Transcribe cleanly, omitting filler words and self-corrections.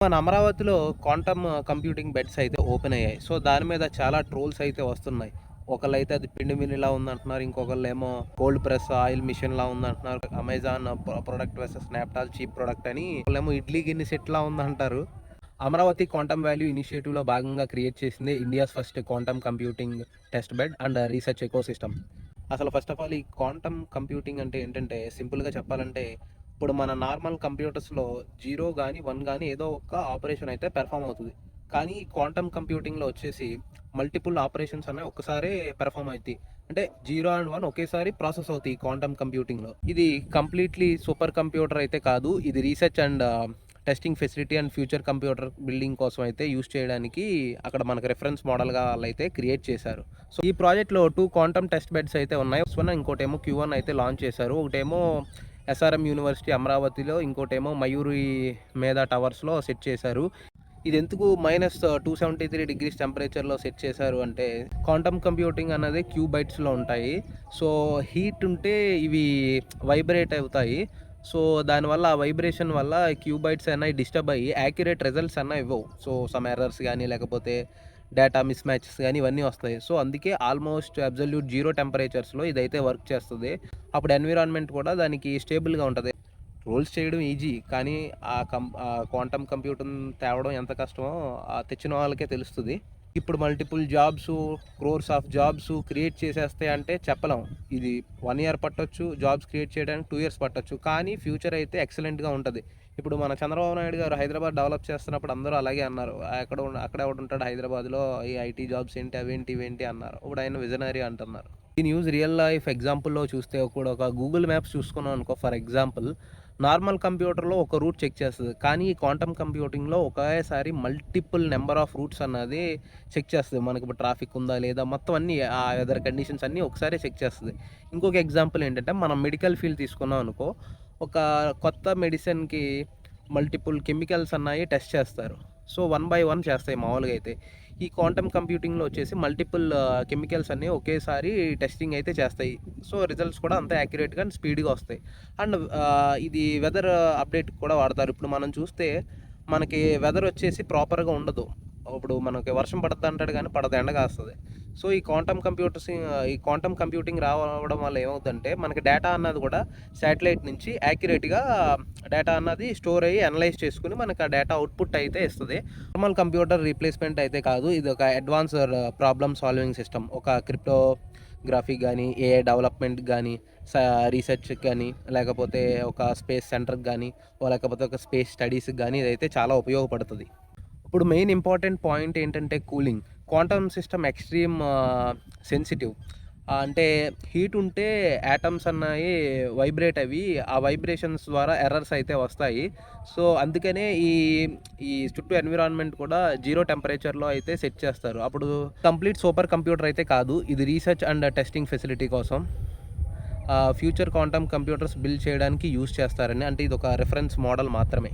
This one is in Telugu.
మన అమరావతిలో క్వాంటమ్ కంప్యూటింగ్ బెడ్స్ అయితే ఓపెన్ అయ్యాయి. సో, దాని మీద చాలా ట్రోల్స్ అయితే వస్తున్నాయి. ఒకళ్ళైతే అది పిండి మిల్లులా ఉందంటున్నారు. ఇంకొకళ్ళేమో కోల్డ్ ప్రెస్ ఆయిల్ మిషన్‌లా ఉందంటున్నారు. Amazon product versus Snapdeal cheap product అని. ఒకళ్ళేమో ఇడ్లీ గిన్నె సెట్‌లా ఉందంటారు. అమరావతి క్వాంటమ్ వాల్యూ ఇనిషియేటివ్‌లో భాగంగా క్రియేట్ చేసింది India's first quantum computing test bed and research ecosystem. అసలు ఫస్ట్ ఆఫ్ ఆల్ ఈ క్వాంటమ్ కంప్యూటింగ్ అంటే ఏంటంటే సింపుల్‌గా చెప్పాలంటే ఇప్పుడు మన నార్మల్ కంప్యూటర్స్‌లో 0 గాని, 1 గాని ఏదో ఒక ఆపరేషన్ అయితే పెర్ఫార్మ్ అవుతది. కానీ క్వాంటమ్ కంప్యూటింగ్‌లో వచ్చేసి మల్టిపుల్ ఆపరేషన్స్ అనేవి ఒక్కసారే పెర్ఫార్మ్ అయితాయి. అంటే 0 అండ్ 1 ఒకేసారి ప్రాసెస్ అవుతాయి క్వాంటమ్ కంప్యూటింగ్‌లో. ఇది కంప్లీట్‌లీ సూపర్ కంప్యూటర్ అయితే కాదు. ఇది research and testing facility and future computer building కోసం అయితే యూజ్ చేయడానికి అక్కడ మనకు రిఫరెన్స్ మోడల్‌గా వాళ్ళైతే క్రియేట్ చేశారు. సో, ఈ ప్రాజెక్ట్‌లో 2 క్వాంటమ్ టెస్ట్ బెడ్స్ అయితే ఉన్నాయి. ఇంకోటేమో Q1 అయితే లాంచ్ చేశారు. ఒకటేమో ఎస్ఆర్ఎం యూనివర్సిటీ అమరావతిలో, ఇంకోటేమో మయూరి మేధా టవర్స్‌లో సెట్ చేశారు. ఇదెందుకు -273 డిగ్రీస్ టెంపరేచర్‌లో సెట్ చేశారు అంటే, క్వాంటమ్ కంప్యూటింగ్ అన్నది క్యూబైట్స్‌లో ఉంటాయి. సో, హీట్ ఉంటే ఇవి వైబ్రేట్ అవుతాయి. సో, దానివల్ల ఆ వైబ్రేషన్ వల్ల క్యూబైట్స్ అనేవి డిస్టర్బ్ అయ్యి యాక్యురేట్ రిజల్ట్స్ అనేవి ఇవ్వవు. సో, సమ్ ఎర్రర్స్ గానీ, లేకపోతే డేటా మిస్ మ్యాచెస్ గానీ ఇవన్నీ వస్తాయి. సో, అందుకే ఆల్మోస్ట్ అబ్సల్యూట్ 0 టెంపరేచర్స్‌లో ఇదైతే వర్క్ చేస్తది. అప్పుడు ఎన్విరాన్మెంట్ కూడా దానికి స్టేబుల్‌గా ఉంటది. రోల్స్ చేయడం ఈజీ. కానీ క్వాంటమ్ కంప్యూటర్‌ని తేవడం ఎంత కష్టమో తెచ్చిన వాళ్ళకే తెలుస్తది. ఇప్పుడు multiple jobs, crores of jobs create చేసేస్తాయి అంటే చెప్పలేం. ఇది 1 ఇయర్ పట్టొచ్చు. జాబ్స్ క్రియేట్ చేయడానికి 2 ఇయర్స్ పట్టొచ్చు. కానీ ఫ్యూచర్ అయితే ఎక్సలెంట్‌గా ఉంటది. ఇప్పుడు మన చంద్రబాబు నాయుడు గారు హైదరాబాద్ డెవలప్ చేస్తున్నప్పుడు అందరూ అలాగే అన్నారు. అక్కడెవడుంటాడు హైదరాబాద్‌లో ఈ ఐటీ జాబ్స్ ఏంటి, అవేంటి, ఇవేంటి అన్నారు. ఇప్పుడు ఆయన విజనరీ అంటున్నారు. ఈ న్యూస్ రియల్ లైఫ్ ఎగ్జాంపుల్‌లో చూస్తే కూడా ఒక గూగుల్ మ్యాప్స్ చూసుకున్నాం అనుకో ఫర్ ఎగ్జాంపుల్ నార్మల్ కంప్యూటర్‌లో ఒక రూట్ చెక్ చేస్తది. కానీ ఈ క్వాంటమ్ కంప్యూటింగ్‌లో ఒకేసారి మల్టిపుల్ నంబర్ ఆఫ్ రూట్స్ అన్నది చెక్ చేస్తది. మనకిప్పుడు ట్రాఫిక్ ఉందా లేదా మొత్తం అన్నీ ఆ వెదర్ కండిషన్స్ అన్నీ ఒకసారే చెక్ చేస్తది. ఇంకొక ఎగ్జాంపుల్ ఏంటంటే మనం మెడికల్ ఫీల్డ్ తీసుకున్నాం అనుకో, ఒక కొత్త మెడిసిన్‌కి మల్టిపుల్ కెమికల్స్ అన్నాయి టెస్ట్ చేస్తారు. సో, 1 బై 1 చేస్తాయి మామూలుగా అయితే. ఈ క్వాంటమ్ కంప్యూటింగ్‌లో వచ్చేసి మల్టిపుల్ కెమికల్స్ అన్నీ ఒకేసారి టెస్టింగ్ అయితే చేస్తాయి. సో, రిజల్ట్స్ కూడా అంతే యాక్యురేట్‌గా అండ్ స్పీడ్‌గా వస్తాయి. అండ్ ఇది వెదర్ అప్డేట్‌కి కూడా వాడతారు. ఇప్పుడు మనం చూస్తే మనకి వెదర్ వచ్చేసి ప్రాపర్‌గా ఉండదు. ఇప్పుడు మనకి వర్షం పడద్దు అంటాడు కానీ పడదు, ఎండ కాస్తది. సో, ఈ క్వాంటమ్ కంప్యూటింగ్ రావడం వల్ల ఏమవుద్దంటే మనకి డేటా అన్నది కూడా శాటిలైట్ నుంచి యాక్యురేట్‌గా డేటా అన్నది స్టోర్ అయ్యి అనలైజ్ చేసుకొని మనకు ఆ డేటా అవుట్‌పుట్ అయితే ఇస్తది. నార్మల్ కంప్యూటర్ రీప్లేస్‌మెంట్ అయితే కాదు. ఇది ఒక అడ్వాన్స్డ్ ప్రాబ్లమ్ సాల్వింగ్ సిస్టమ్. ఒక క్రిప్టోగ్రఫీ గానీ, ఏఐ డెవలప్‌మెంట్ గానీ, రీసెర్చ్‌కి గానీ, లేకపోతే ఒక స్పేస్ సెంటర్‌కి గానీ, లేకపోతే ఒక స్పేస్ స్టడీస్‌కి గానీ ఇదైతే చాలా ఉపయోగపడుతది. ఇప్పుడు మెయిన్ ఇంపార్టెంట్ పాయింట్ ఏంటంటే cooling. Quantum system extreme sensitive. అంటే హీట్ ఉంటే యాటమ్స్ అన్నాయి వైబ్రేట్ అవి. ఆ వైబ్రేషన్స్ ద్వారా ఎర్రర్స్ అయితే వస్తాయి. సో, అందుకనే ఈ చుట్టూ ఎన్విరాన్మెంట్ కూడా 0 టెంపరేచర్‌లో అయితే సెట్ చేస్తారు. అప్పుడు కంప్లీట్ సూపర్ కంప్యూటర్ అయితే కాదు. ఇది రీసెర్చ్ అండ్ టెస్టింగ్ ఫెసిలిటీ కోసం ఫ్యూచర్ క్వాంటమ్ కంప్యూటర్స్ బిల్డ్ చేయడానికి యూజ్ చేస్తారని. అంటే ఇదొక రిఫరెన్స్ మోడల్ మాత్రమే.